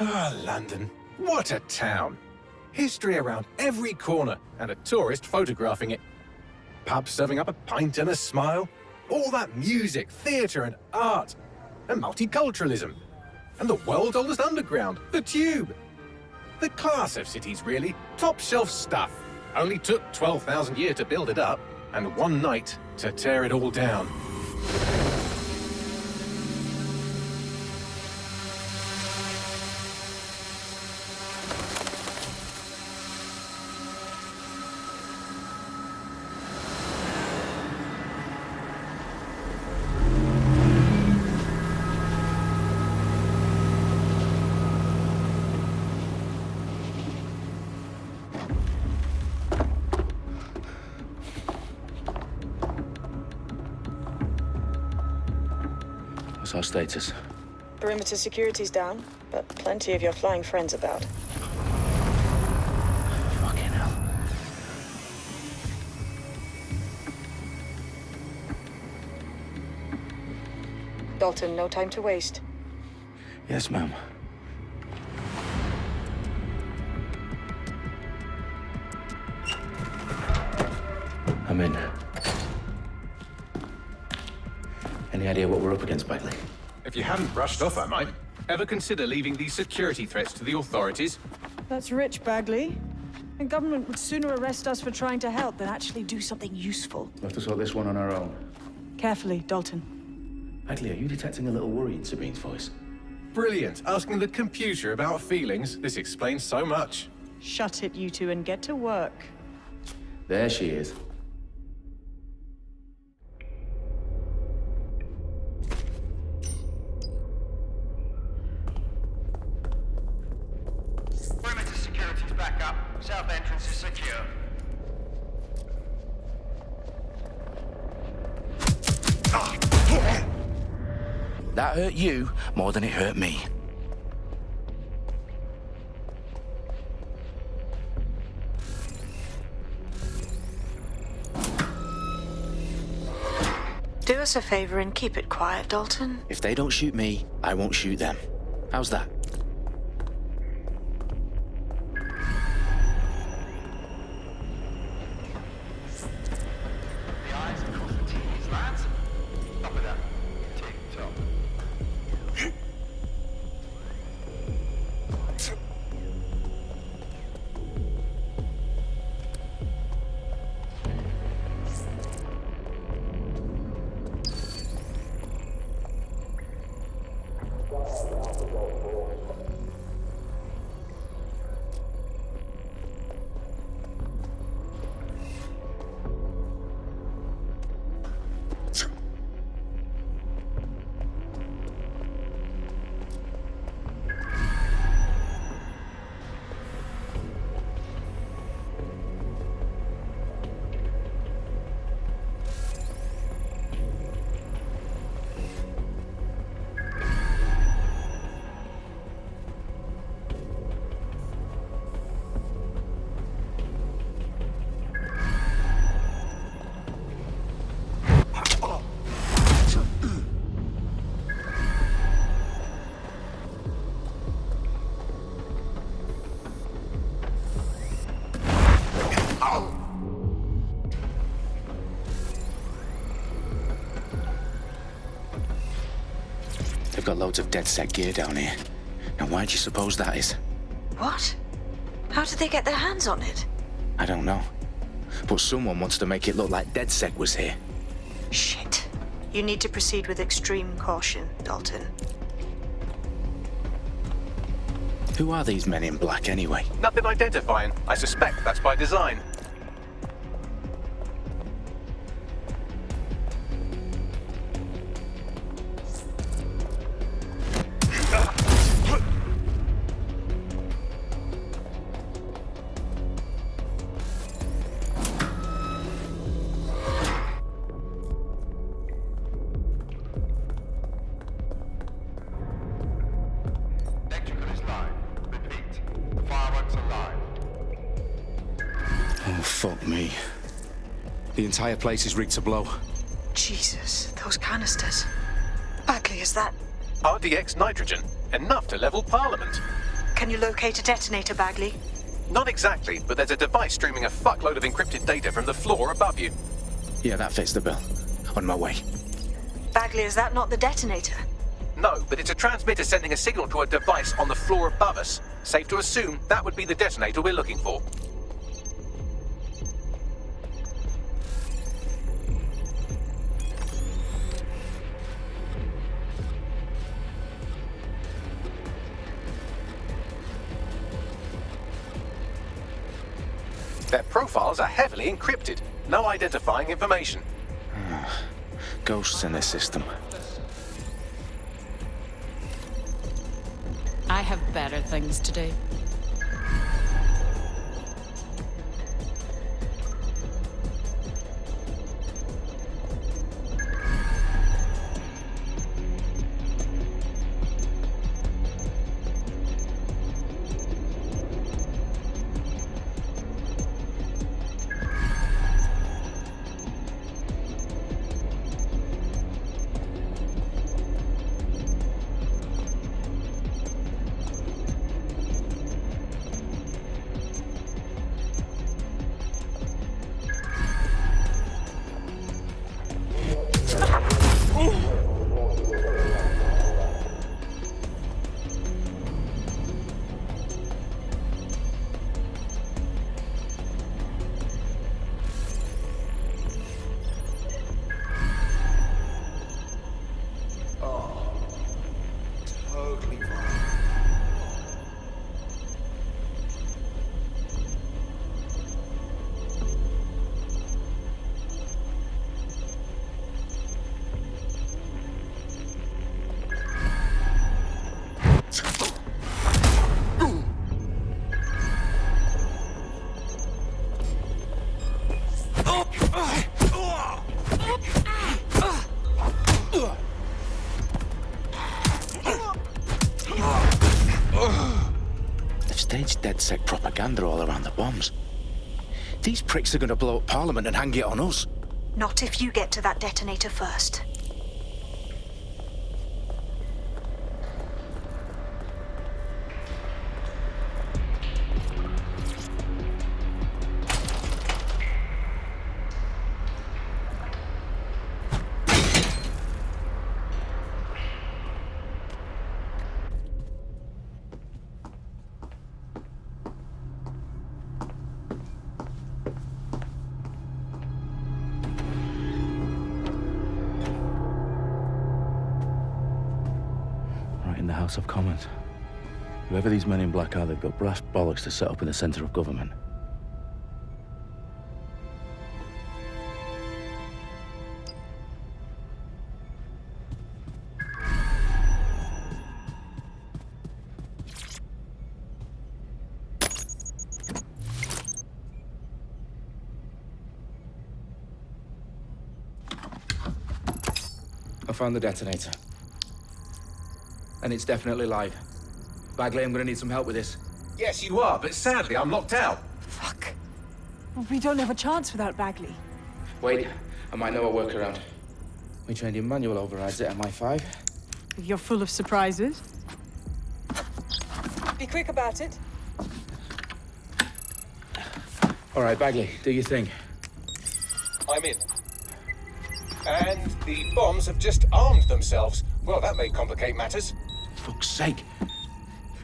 Ah, London. What a town. History around every corner and a tourist photographing it. Pubs serving up a pint and a smile. All that music, theatre and art. And multiculturalism. And the world's oldest underground, the Tube. The class of cities, really. Top shelf stuff. Only took 12,000 years to build it up, and one night to tear it all down. What's our status? Perimeter security's down, but plenty of your flying friends about. Fucking hell. Dalton, no time to waste. Yes, ma'am. I'm in. Any idea what we're up against, Bagley? If you hadn't brushed off, I might. Ever consider leaving these security threats to the authorities? That's rich, Bagley. And government would sooner arrest us for trying to help than actually do something useful. We'll have to sort this one on our own. Carefully, Dalton. Bagley, are you detecting a little worry in Sabine's voice? Brilliant. Asking the computer about feelings. This explains so much. Shut it, you two, and get to work. There she is. Perimeter security's back up. South entrance is secure. That hurt you more than it hurt me. Do us a favor and keep it quiet, Dalton. If they don't shoot me, I won't shoot them. How's that? The eyes across the T's, lads. Stop with that. Tick-tock. They've got loads of DedSec gear down here. Now why do you suppose that is? What? How did they get their hands on it? I don't know. But someone wants to make it look like DedSec was here. Shit. You need to proceed with extreme caution, Dalton. Who are these men in black anyway? Nothing identifying. I suspect that's by design. Electrical is live. Repeat. The fireworks are live. Oh, fuck me. The entire place is rigged to blow. Jesus, those canisters. Bagley, is that... RDX nitrogen. Enough to level Parliament. Can you locate a detonator, Bagley? Not exactly, but there's a device streaming a fuckload of encrypted data from the floor above you. Yeah, that fits the bill. On my way. Bagley, is that not the detonator? No, but it's a transmitter sending a signal to a device on the floor above us. Safe to assume that would be the detonator we're looking for. Their profiles are heavily encrypted. No identifying information. Ghosts in the system. I have better things to do. They've staged DedSec propaganda all around the bombs. These pricks are going to blow up Parliament and hang it on us. Not if you get to that detonator first. In the House of Commons. Whoever these men in black are, they've got brass bollocks to set up in the centre of government. I found the detonator. And it's definitely live. Bagley, I'm gonna need some help with this. Yes, you are, but sadly I'm locked out. Fuck. We don't have a chance without Bagley. Wait, I might know a workaround. We trained in manual overrides at MI5. You're full of surprises. Be quick about it. All right, Bagley, do your thing. I'm in. And the bombs have just armed themselves. Well, that may complicate matters. Fuck's sake.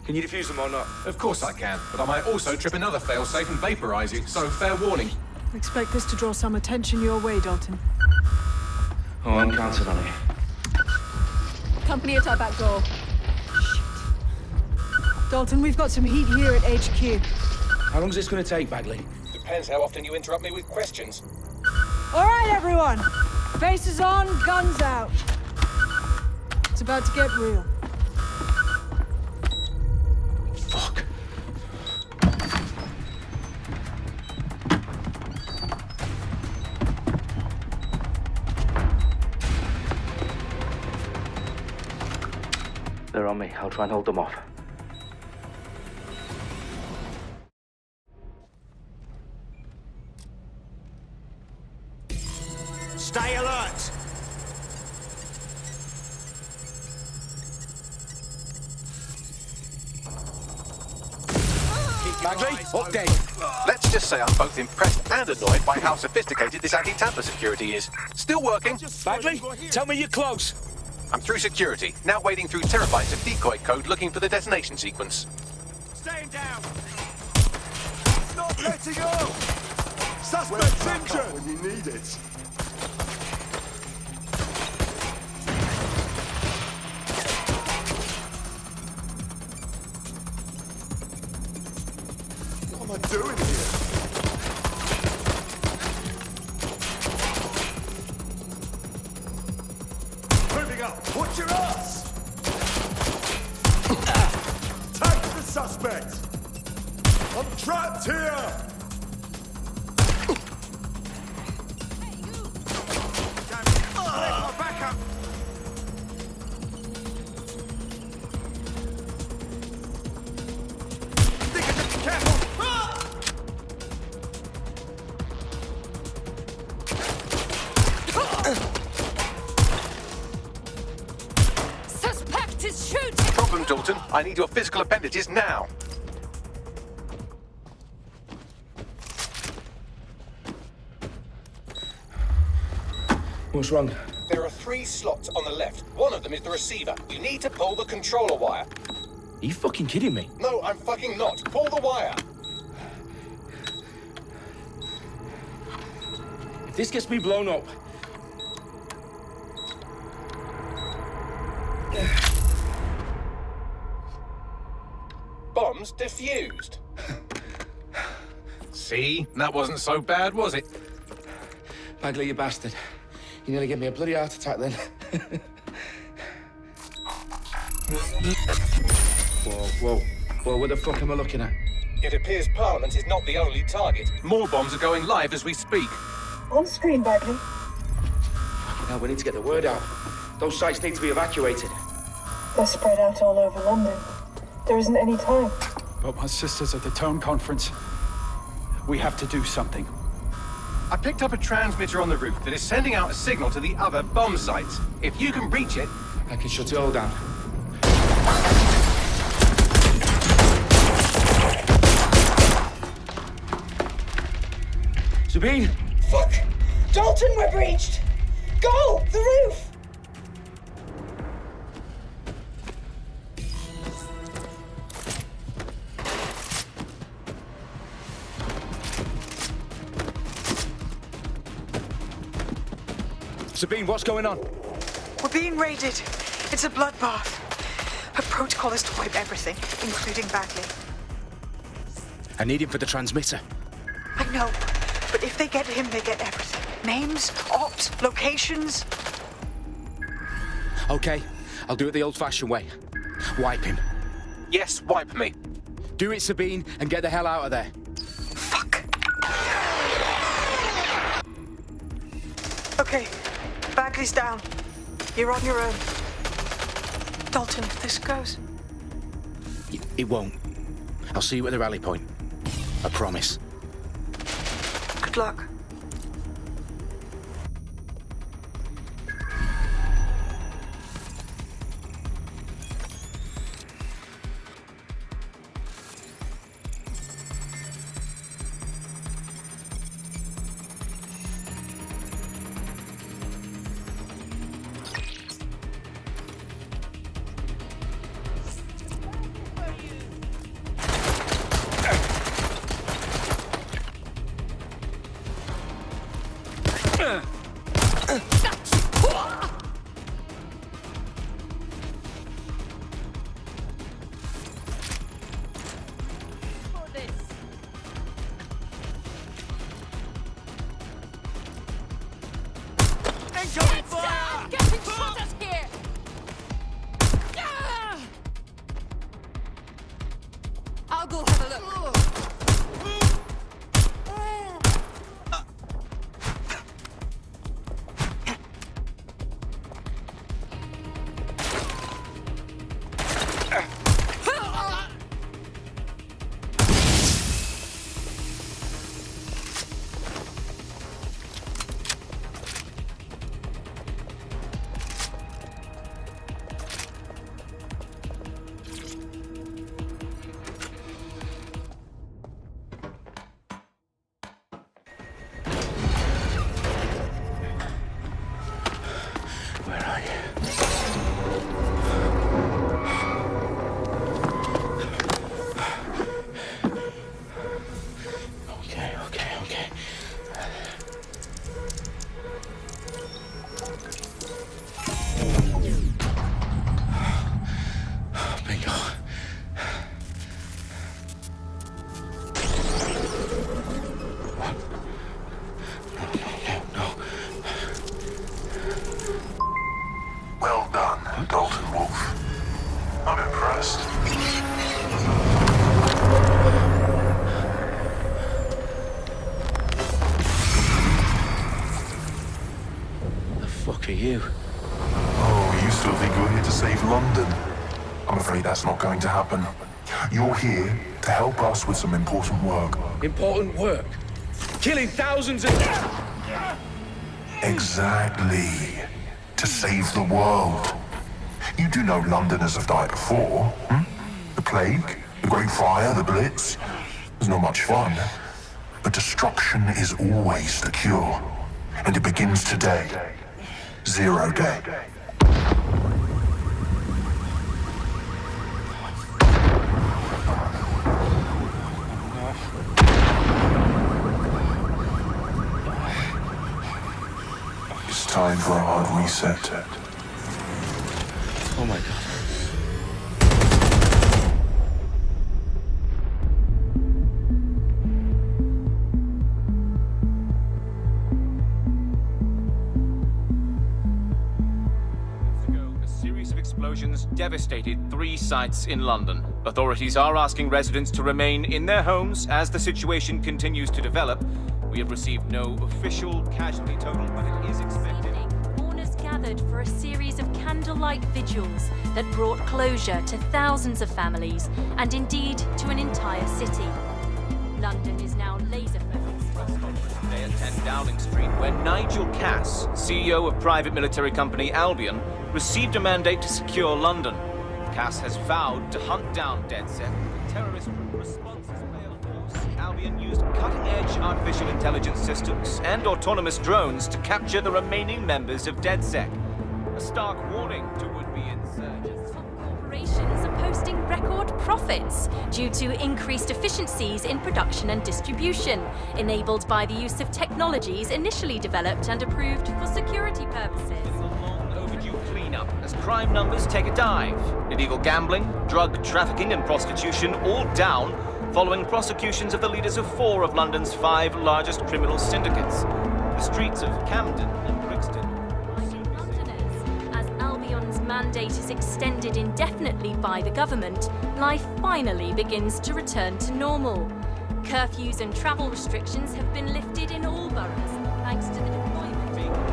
Can you defuse them or not? Of course I can, but I might also trip another failsafe and vaporize you, so fair warning. Expect this to draw some attention your way, Dalton. Oh, I'm counting on it. Company at our back door. Dalton, we've got some heat here at HQ. How long is this gonna take, Bagley? Depends how often you interrupt me with questions. All right, everyone. Faces on, guns out. It's about to get real. Fuck. They're on me. I'll try and hold them off. Stay alert! Bagley, update. Let's just say I'm both impressed and annoyed by how sophisticated this anti-tamper security is. Still working. Bagley, tell me you're close. I'm through security, now wading through terabytes of decoy code looking for the detonation sequence. Staying down. Not letting go. Suspect's injured. When you need it. What am I doing here? Moving up. Watch your ass. Take the suspect. I'm trapped here. Suspect is shooting! Problem, Dalton. I need your physical appendages now. What's wrong? There are 3 slots on the left. One of them is the receiver. You need to pull the controller wire. Are you fucking kidding me? No, I'm fucking not. Pull the wire. If this gets me blown up... Bombs defused. See? That wasn't so bad, was it? Bagley, you bastard. You nearly gave me a bloody heart attack then. Whoa. What the fuck am I looking at? It appears Parliament is not the only target. More bombs are going live as we speak. On screen, Bagley. Now we need to get the word out. Those sites need to be evacuated. They're spread out all over London. There isn't any time. But my sister's at the town conference. We have to do something. I picked up a transmitter on the roof that is sending out a signal to the other bomb sites. If you can reach it... I can shut it all down. Sabine! Fuck! Dalton, we're breached! Go! The roof! Sabine, what's going on? We're being raided. It's a bloodbath. Her protocol is to wipe everything, including Bagley. I need him for the transmitter. I know, but if they get him, they get everything. Names, ops, locations. Okay, I'll do it the old-fashioned way. Wipe him. Yes, wipe me. Do it, Sabine, and get the hell out of there. Fuck. Okay, Bagley's down. You're on your own. Dalton, if this goes... It won't. I'll see you at the rally point. I promise. Good luck. Getting shot at here! I'll go have a look. That's not going to happen. You're here to help us with some important work. Important work? Killing thousands of... Exactly. To save the world. You do know Londoners have died before, hmm? The Plague, the Great Fire, the Blitz. It's not much fun. But destruction is always the cure. And it begins today. 0 day. It's time for a hard reset. Oh my God. Explosions devastated 3 sites in London. Authorities are asking residents to remain in their homes as the situation continues to develop. We have received no official casualty total, but it is expected. Mourners gathered for a series of candlelight vigils that brought closure to thousands of families and indeed to an entire city. London is now laser-focused. Today at 10 Downing Street, where Nigel Cass, CEO of private military company Albion, received a mandate to secure London. Cass has vowed to hunt down DedSec. Terrorist responses play a force. Albion used cutting-edge artificial intelligence systems and autonomous drones to capture the remaining members of DedSec. A stark warning to would-be insurgents. Corporations are posting record profits due to increased efficiencies in production and distribution, enabled by the use of technologies initially developed and approved for security purposes. Cleanup as crime numbers take a dive. Illegal gambling, drug trafficking and prostitution all down following prosecutions of the leaders of 4 of London's 5 largest criminal syndicates. The streets of Camden and Brixton. Londoners, as Albion's mandate is extended indefinitely by the government, life finally begins to return to normal. Curfews and travel restrictions have been lifted in all boroughs, thanks to the deployment.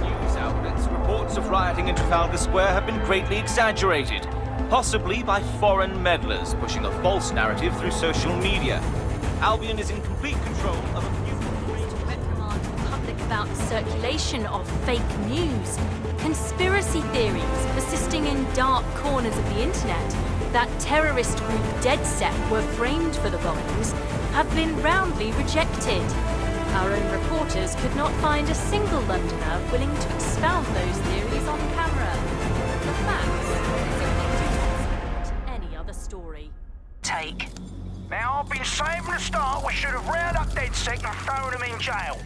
News outlets, reports of rioting in Trafalgar Square have been greatly exaggerated, possibly by foreign meddlers pushing a false narrative through social media. Albion is in complete control of a few... reprimand the public about the circulation of fake news, conspiracy theories persisting in dark corners of the internet that terrorist group DedSec were framed for the bombings have been roundly rejected. Our own reporters could not find a single Londoner willing to expound those theories on camera. The facts simply don't any other story. Take. Now, I've been saying from the start we should have rounded up DedSec and thrown them in jail.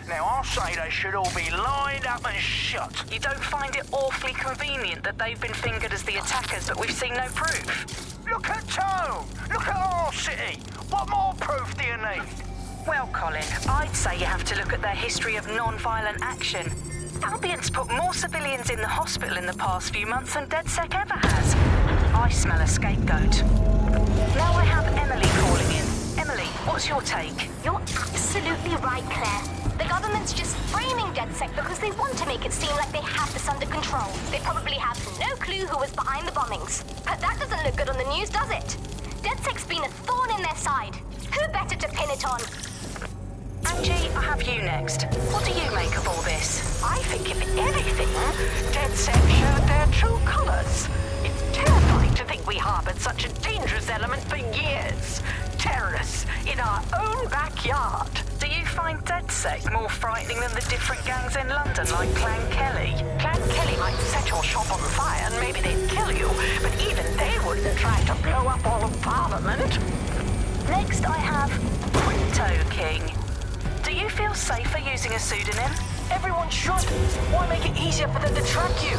Now, I'll say they should all be lined up and shot. You don't find it awfully convenient that they've been fingered as the attackers, but we've seen no proof? Look at Tone! Look at our city! What more proof do you need? Well, Colin, I'd say you have to look at their history of non-violent action. Albion's put more civilians in the hospital in the past few months than DedSec ever has. I smell a scapegoat. Now I have Emily calling in. Emily, what's your take? You're absolutely right, Claire. The government's just framing DedSec because they want to make it seem like they have this under control. They probably have no clue who was behind the bombings. But that doesn't look good on the news, does it? DedSec's been a thorn in their side. Who better to pin it on? Angie, I have you next. What do you make of all this? I think, if anything, DedSec showed their true colours. It's terrifying to think we harboured such a dangerous element for years. Terrorists in our own backyard. Do you find DedSec more frightening than the different gangs in London, like Clan Kelly? Clan Kelly might set your shop on fire and maybe they'd kill you, but even they wouldn't try to blow up all of Parliament. Next I have Crypto King. Do you feel safer using a pseudonym? Everyone should. Why make it easier for them to track you?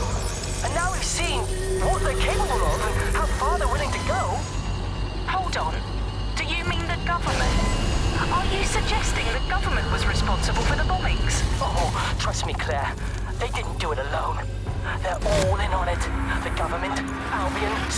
And now we've seen what they're capable of and how far they're willing to go. Hold on. Do you mean the government? Are you suggesting the government was responsible for the bombings? Oh, trust me, Claire. They didn't do it alone. They're all in on it. The government, Albion,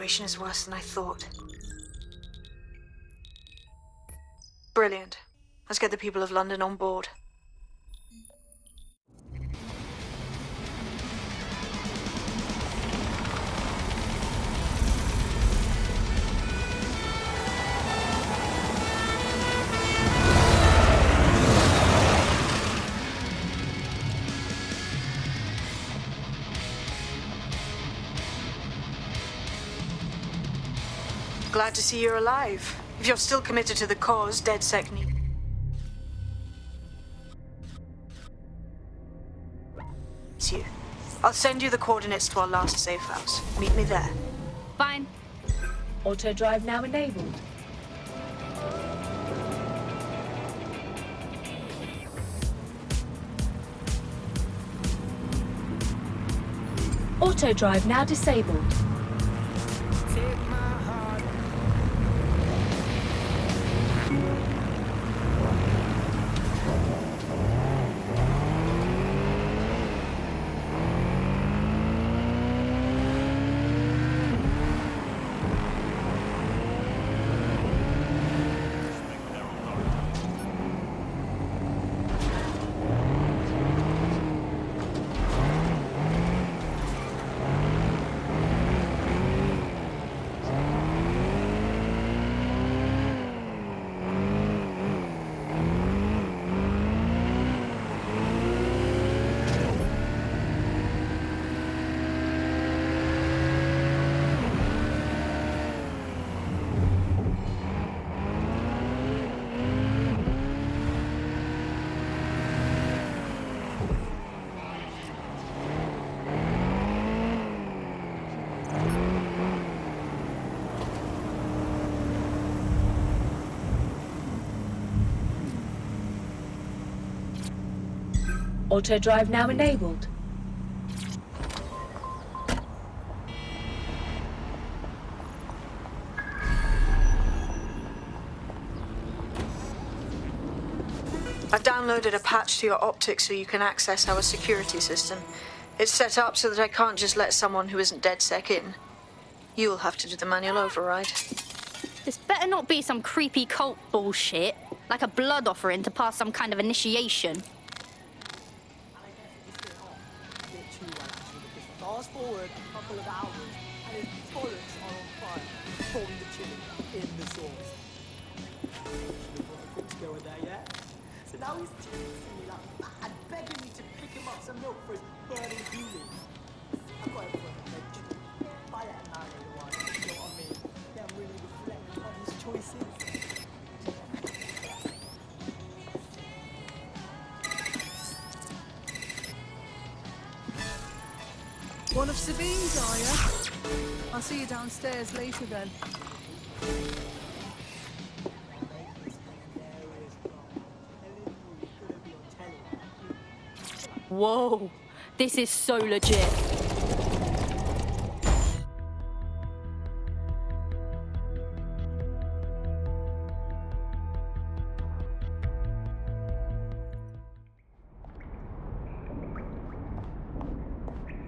situation is worse than I thought. Brilliant. Let's get the people of London on board. Glad to see you're alive. If you're still committed to the cause, DedSec need... It's you. I'll send you the coordinates to our last safe house. Meet me there. Fine. Auto drive now enabled. Auto drive now disabled. Auto drive now enabled. I've downloaded a patch to your optics so you can access our security system. It's set up so that I can't just let someone who isn't DedSec in. You'll have to do the manual override. This better not be some creepy cult bullshit, like a blood offering to pass some kind of initiation. Fast forward a couple of hours, and his toilets are on fire from the chili in the sauce. Good to go with that, yeah? So now he's chasing me like mad, begging me to pick him up some milk for his burning feelings. I've got everyone to make chicken. Buy that man later on, you know what I mean? Let him really reflect on his choices. One of Sabine's, are you? I'll see you downstairs later then. Whoa, this is so legit.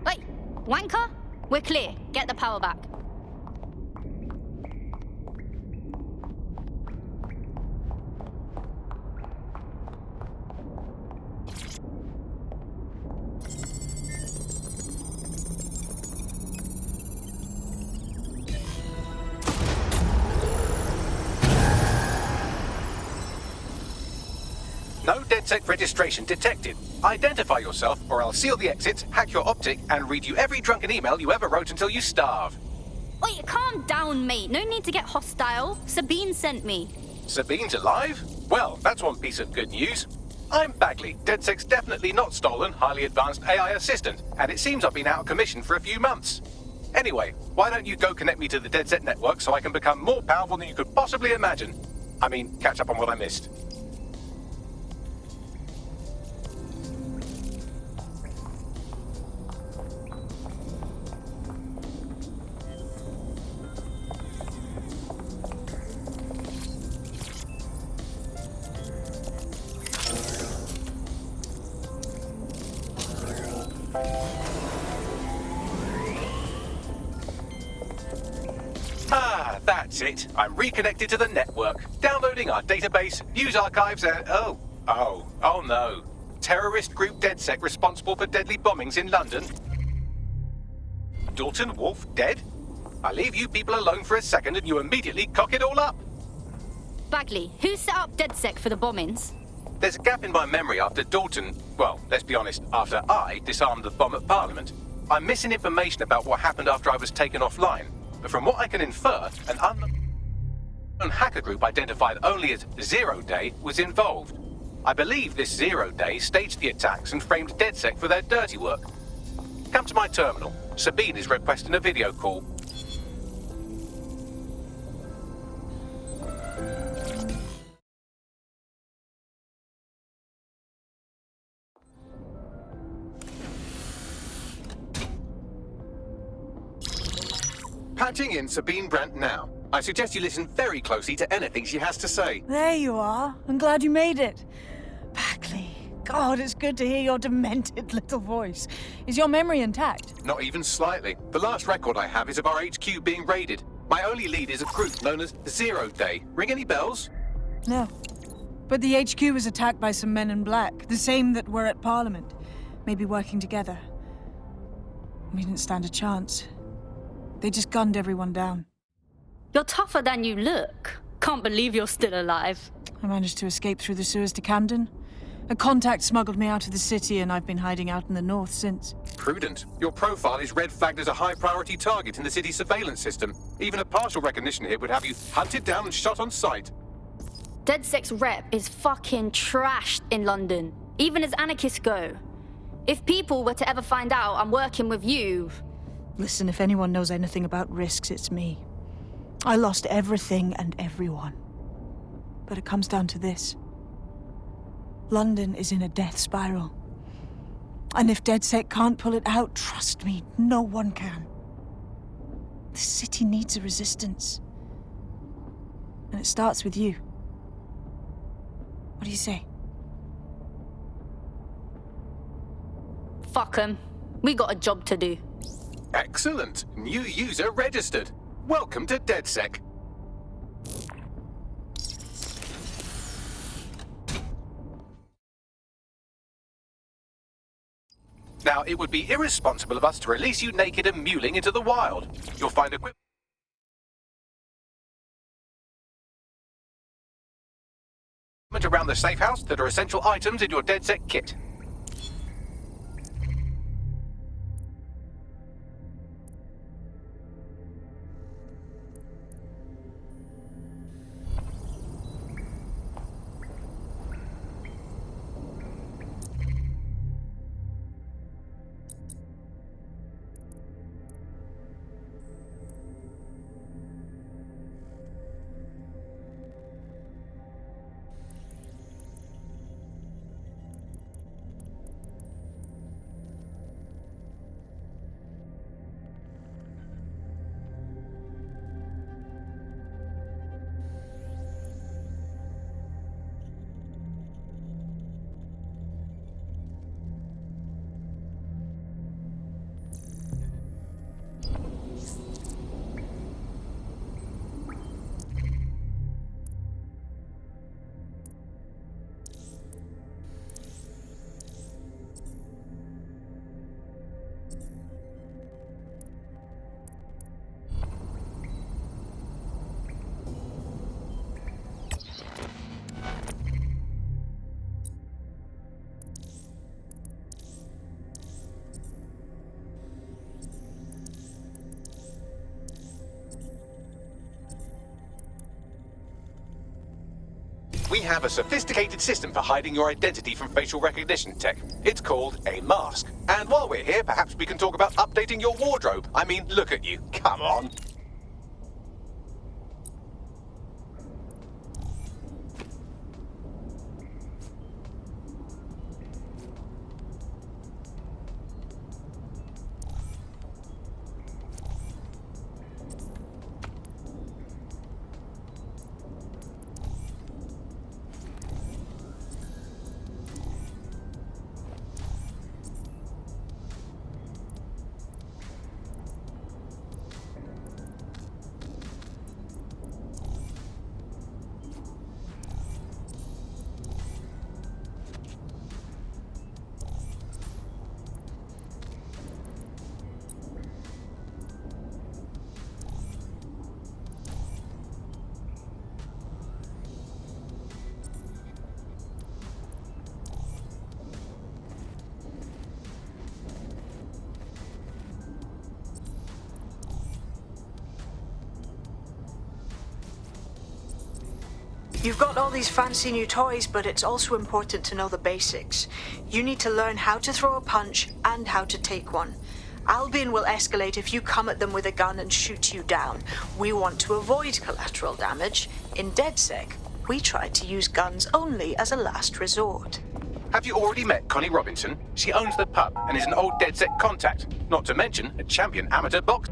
Wait, wanker? We're clear. Get the power back. No DedSec registration detected. Identify yourself, or I'll seal the exits, hack your optic, and read you every drunken email you ever wrote until you starve. Wait, calm down, mate. No need to get hostile. Sabine sent me. Sabine's alive? Well, that's one piece of good news. I'm Bagley, DedSec's definitely not stolen, highly advanced AI assistant, and it seems I've been out of commission for a few months. Anyway, why don't you go connect me to the DedSec network so I can become more powerful than you could possibly imagine? I mean, catch up on what I missed. That's it. I'm reconnected to the network, downloading our database, news archives, and... Oh no. Terrorist group DedSec responsible for deadly bombings in London. Dalton Wolf dead? I leave you people alone for a second and you immediately cock it all up. Bagley, who set up DedSec for the bombings? There's a gap in my memory after Dalton... Well, let's be honest, after I disarmed the bomb at Parliament. I'm missing information about what happened after I was taken offline. But from what I can infer, an unknown hacker group identified only as Zero Day was involved. I believe this Zero Day staged the attacks and framed DedSec for their dirty work. Come to my terminal. Sabine is requesting a video call. Patching in Sabine Brandt now. I suggest you listen very closely to anything she has to say. There you are. I'm glad you made it. Bagley, God, it's good to hear your demented little voice. Is your memory intact? Not even slightly. The last record I have is of our HQ being raided. My only lead is a group known as Zero Day. Ring any bells? No. But the HQ was attacked by some men in black, the same that were at Parliament. Maybe working together. We didn't stand a chance. They just gunned everyone down. You're tougher than you look. Can't believe you're still alive. I managed to escape through the sewers to Camden. A contact smuggled me out of the city and I've been hiding out in the north since. Prudent. Your profile is red flagged as a high-priority target in the city's surveillance system. Even a partial recognition hit would have you hunted down and shot on sight. DedSec's rep is fucking trashed in London, even as anarchists go. If people were to ever find out I'm working with you... Listen, if anyone knows anything about risks, it's me. I lost everything and everyone. But it comes down to this. London is in a death spiral. And if DedSec can't pull it out, trust me, no one can. The city needs a resistance. And it starts with you. What do you say? Fuck 'em. We got a job to do. Excellent. New user registered. Welcome to DedSec. Now, it would be irresponsible of us to release you naked and mewling into the wild. You'll find equipment around the safe house that are essential items in your DedSec kit. We have a sophisticated system for hiding your identity from facial recognition tech. It's called a mask. And while we're here, perhaps we can talk about updating your wardrobe. I mean, look at you. Come on. You've got all these fancy new toys, but it's also important to know the basics. You need to learn how to throw a punch and how to take one. Albion will escalate if you come at them with a gun and shoot you down. We want to avoid collateral damage. In DedSec, we try to use guns only as a last resort. Have you already met Connie Robinson? She owns the pub and is an old DedSec contact, not to mention a champion amateur boxer.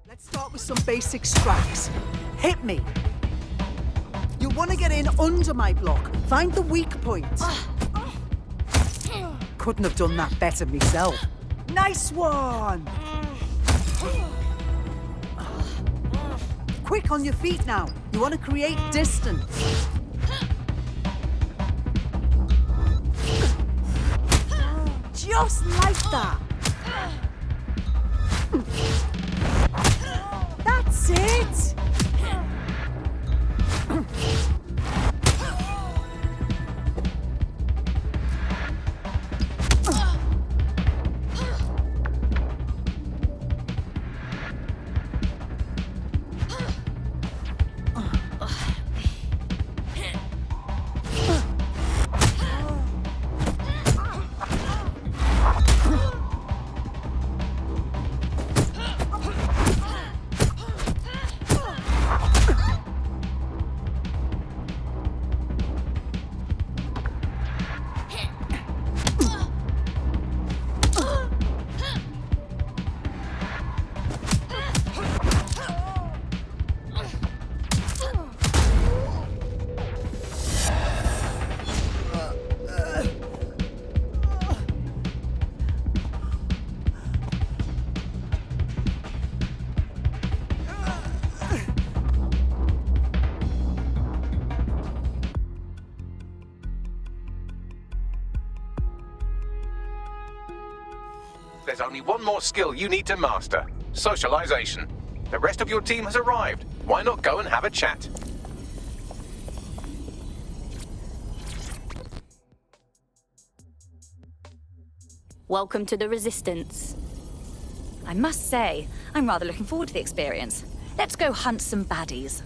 Let's start with some basic strikes. Hit me. You want to get in under my block. Find the weak point. Couldn't have done that better myself. Nice one! Quick on your feet now. You want to create distance. Just like that. That's it! There's only one more skill you need to master: socialization. The rest of your team has arrived. Why not go and have a chat? Welcome to the Resistance. I must say, I'm rather looking forward to the experience. Let's go hunt some baddies.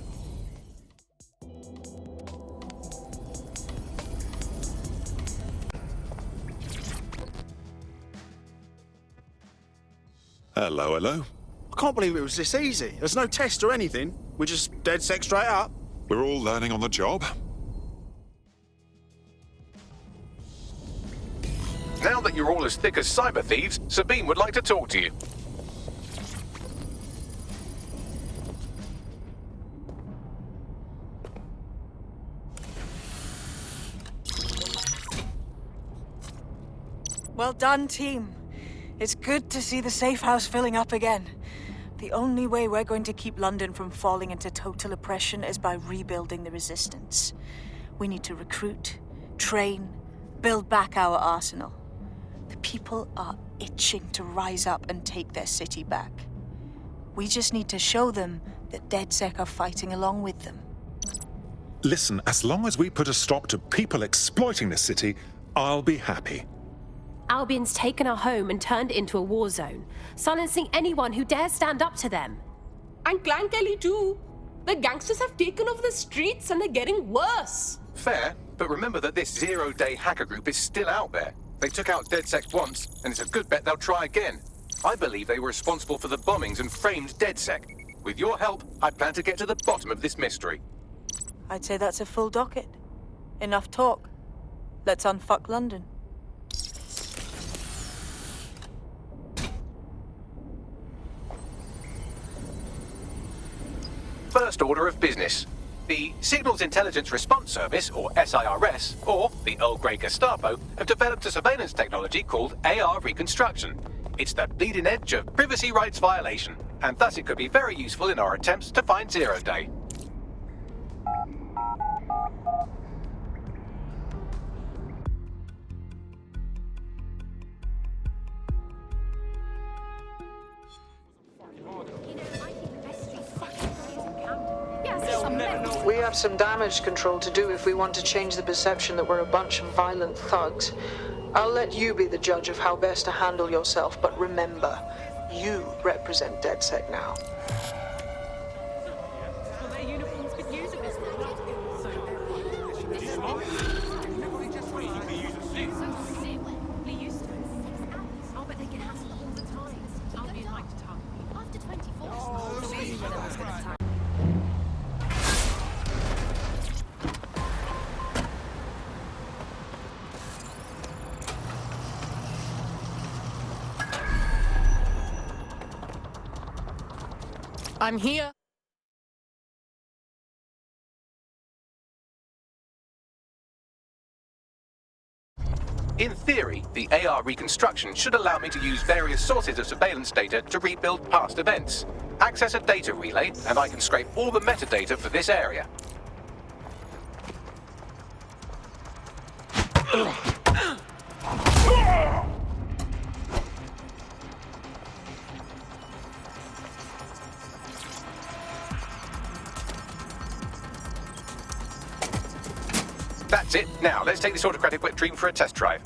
Hello, hello. I can't believe it was this easy. There's no test or anything. We just DedSec straight up. We're all learning on the job. Now that you're all as thick as cyber thieves, Sabine would like to talk to you. Well done, team. It's good to see the safe house filling up again. The only way we're going to keep London from falling into total oppression is by rebuilding the Resistance. We need to recruit, train, build back our arsenal. The people are itching to rise up and take their city back. We just need to show them that DedSec are fighting along with them. Listen, as long as we put a stop to people exploiting the city, I'll be happy. Albion's taken our home and turned it into a war zone, silencing anyone who dares stand up to them. And Clan Kelly too. The gangsters have taken over the streets and they're getting worse. Fair, but remember that this zero-day hacker group is still out there. They took out DedSec once, and it's a good bet they'll try again. I believe they were responsible for the bombings and framed DedSec. With your help, I plan to get to the bottom of this mystery. I'd say that's a full docket. Enough talk. Let's unfuck London. First order of business. The Signals Intelligence Response Service, or SIRS, or the Earl Grey Gestapo, have developed a surveillance technology called AR Reconstruction. It's the bleeding edge of privacy rights violation, and thus it could be very useful in our attempts to find Zero Day. We have some damage control to do if we want to change the perception that we're a bunch of violent thugs. I'll let you be the judge of how best to handle yourself, but remember, You represent DedSec now. I'm here. In theory, the AR reconstruction should allow me to use various sources of surveillance data to rebuild past events. Access a data relay, and I can scrape all the metadata for this area. That's it. Now, let's take this autocratic wet dream for a test drive.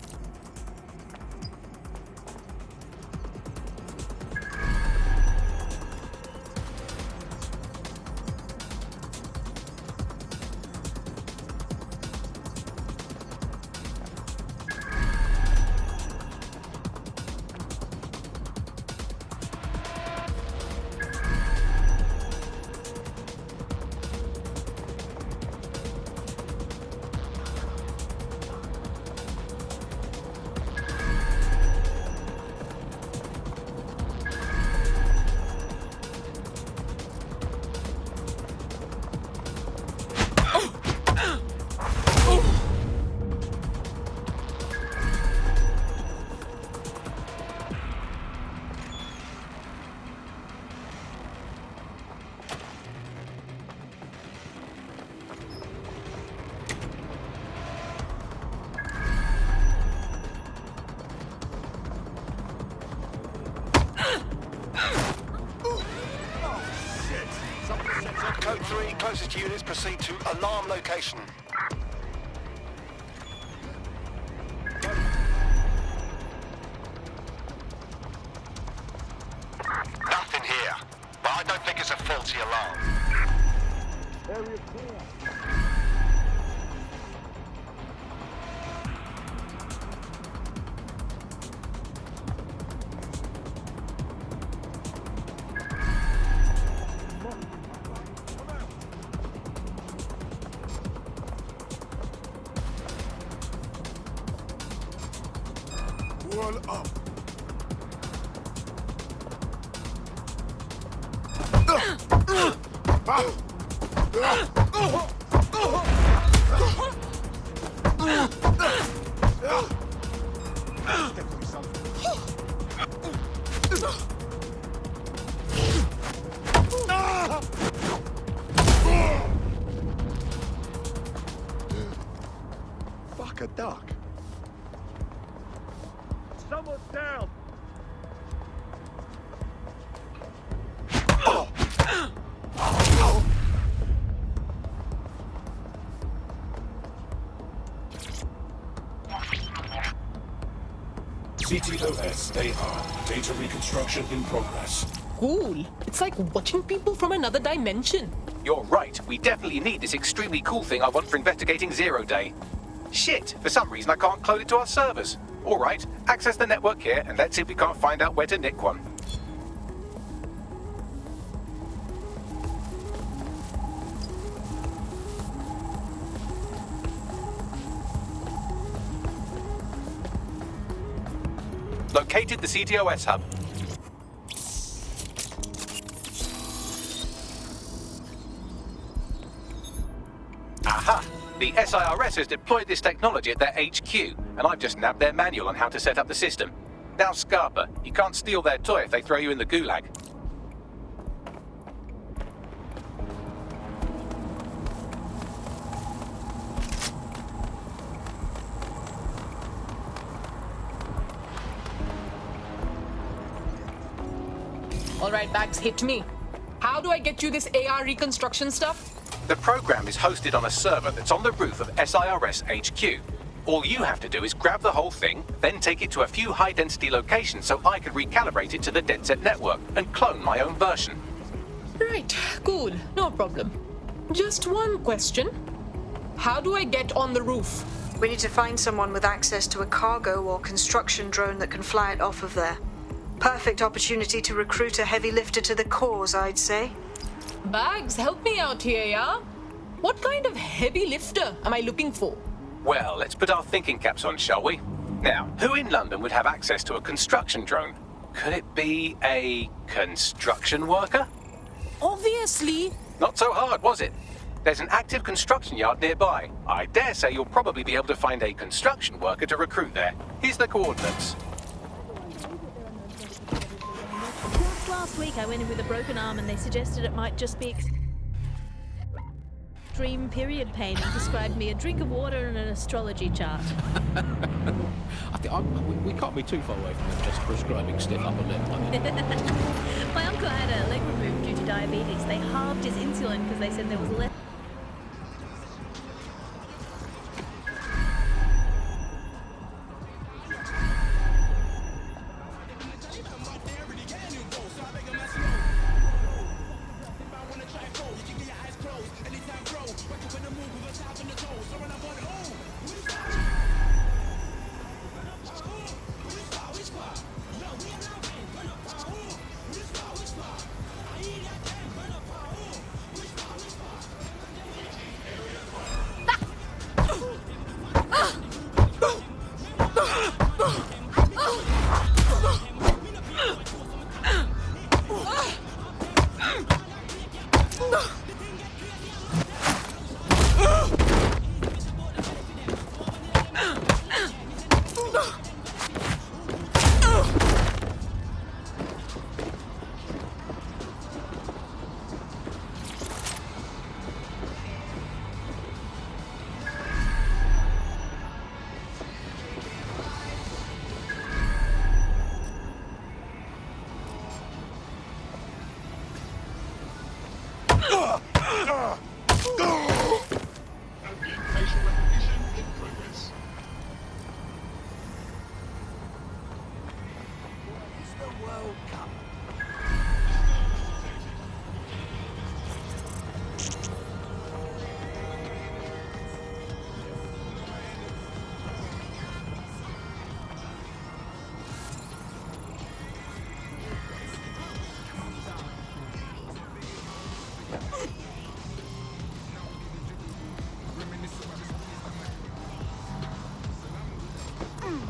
Code 3, closest units proceed to alarm location. Nothing here, but I don't think it's a faulty alarm. Area clear. Wall up. Fuck a duck. Someone's down. CTOS AR. Data reconstruction in progress. Cool. It's like watching people from another dimension. You're right. We definitely need this extremely cool thing I want for investigating Zero Day. Shit, for some reason I can't clone it to our servers. All right, access the network here and let's see if we can't find out where to nick one. Located the CTOS hub. Aha! The SIRS has deployed this technology at their HQ, and I've just nabbed their manual on how to set up the system. Now, Scarpa, you can't steal their toy if they throw you in the gulag. All right, Bags, hit me. How do I get you this AR reconstruction stuff? The program is hosted on a server that's on the roof of SIRS HQ. All you have to do is grab the whole thing, then take it to a few high-density locations so I can recalibrate it to the DedSec network and clone my own version. Right, cool, no problem. Just one question. How do I get on the roof? We need to find someone with access to a cargo or construction drone that can fly it off of there. Perfect opportunity to recruit a heavy lifter to the cause, I'd say. Bags, help me out here, yeah? What kind of heavy lifter am I looking for? Well, let's put our thinking caps on, shall we? Now, who in London would have access to a construction drone? Could it be a construction worker? Obviously. Not so hard, was it? There's an active construction yard nearby. I dare say you'll probably be able to find a construction worker to recruit there. Here's the coordinates. Just last week I went in with a broken arm and they suggested it might just be extreme period pain and prescribed me a drink of water and an astrology chart. I think we can't be too far away from them just prescribing stiff upper lip. My uncle had a leg removed due to diabetes. They halved his insulin because they said there was less.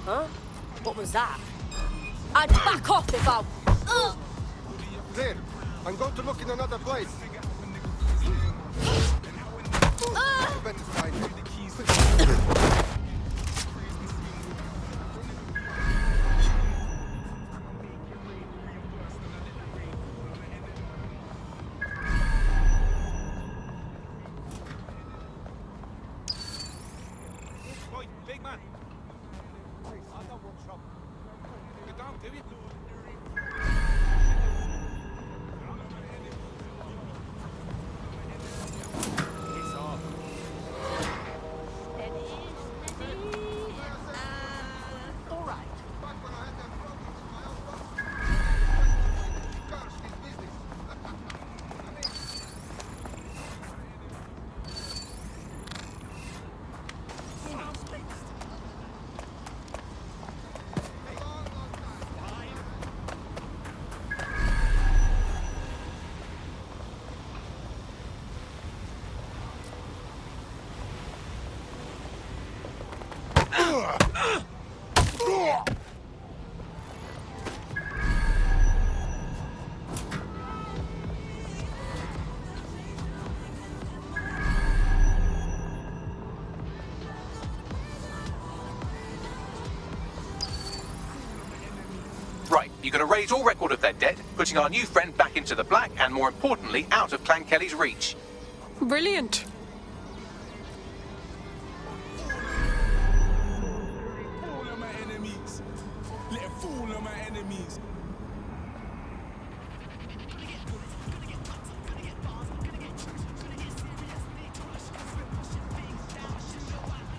Huh? What was that? I'd back off if I... There. I'm going to look in another place. You better find it. Big man. I don't want trouble. You don't, do you? Piss off. All right. Right, you're going to raise all record of their debt, putting our new friend back into the black and, more importantly, out of Clan Kelly's reach. Brilliant. Fool of my enemies. Let a fool of my enemies.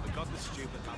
I got the stupid man.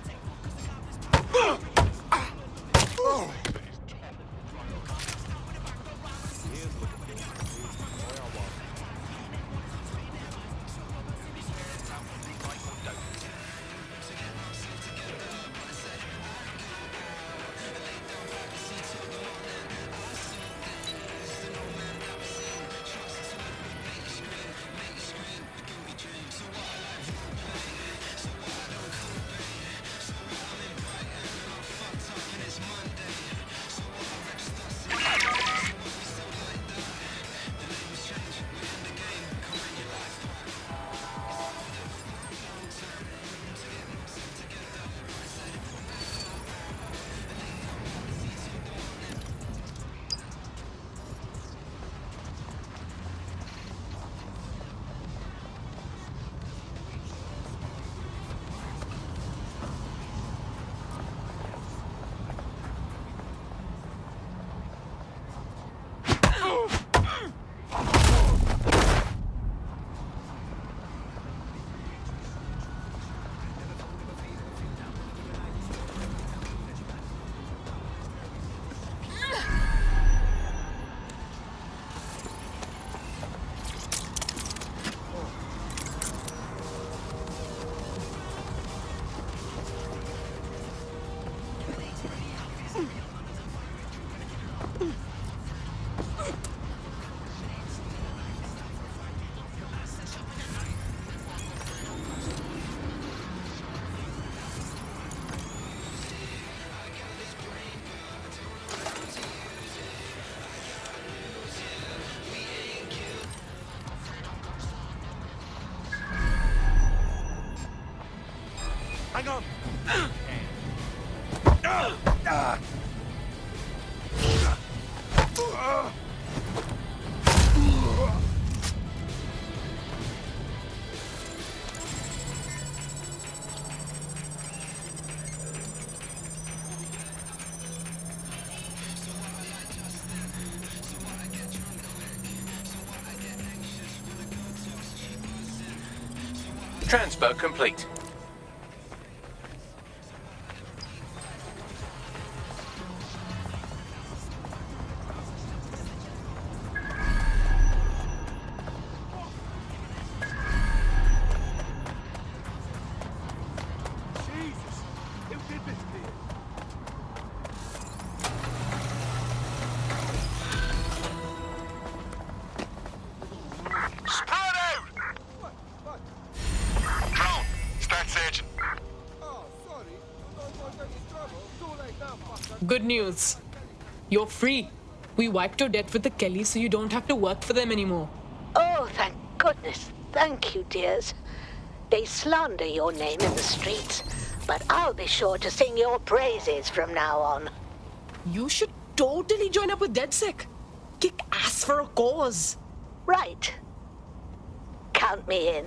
Hang on. Transfer complete. Jesus! Who did this to you? Spread out! Drone, stats agent. Oh, sorry. Don't want any trouble. Too late now, fucker. Good news. You're free. We wiped your debt with the Kellys so you don't have to work for them anymore. Oh, thank goodness. Thank you, dears. They slander your name in the streets, but I'll be sure to sing your praises from now on. You should totally join up with DedSec. Kick ass for a cause. Right. Count me in.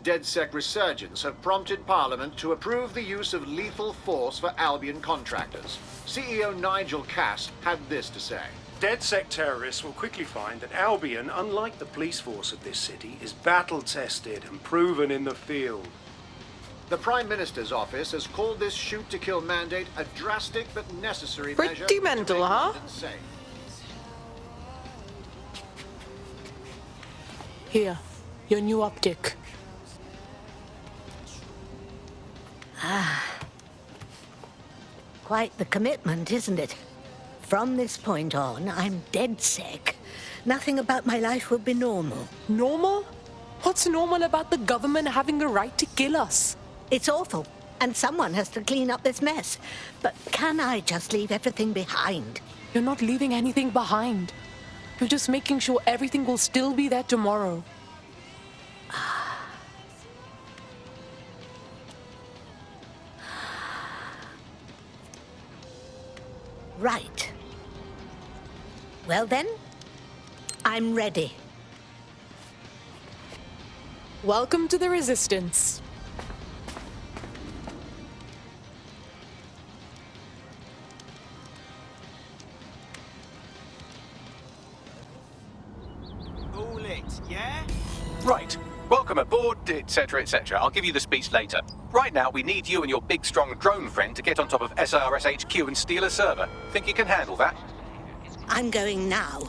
DedSec resurgence have prompted Parliament to approve the use of lethal force for Albion contractors. CEO Nigel Cass had this to say. DedSec terrorists will quickly find that Albion, unlike the police force of this city, is battle-tested and proven in the field. The Prime Minister's office has called this shoot-to-kill mandate a drastic but necessary measure Pretty to mental, make huh? London safe. Here, your new optic. Quite the commitment, isn't it? From this point on, I'm DedSec. Nothing about my life will be normal. Normal? What's normal about the government having the right to kill us? It's awful, and someone has to clean up this mess. But can I just leave everything behind? You're not leaving anything behind. You're just making sure everything will still be there tomorrow. Right. Well then, I'm ready. Welcome to the Resistance. All it, yeah? Right. Welcome aboard, etc., etc. I'll give you the speech later. Right now, we need you and your big, strong drone friend to get on top of SRS HQ and steal a server. Think you can handle that? I'm going now.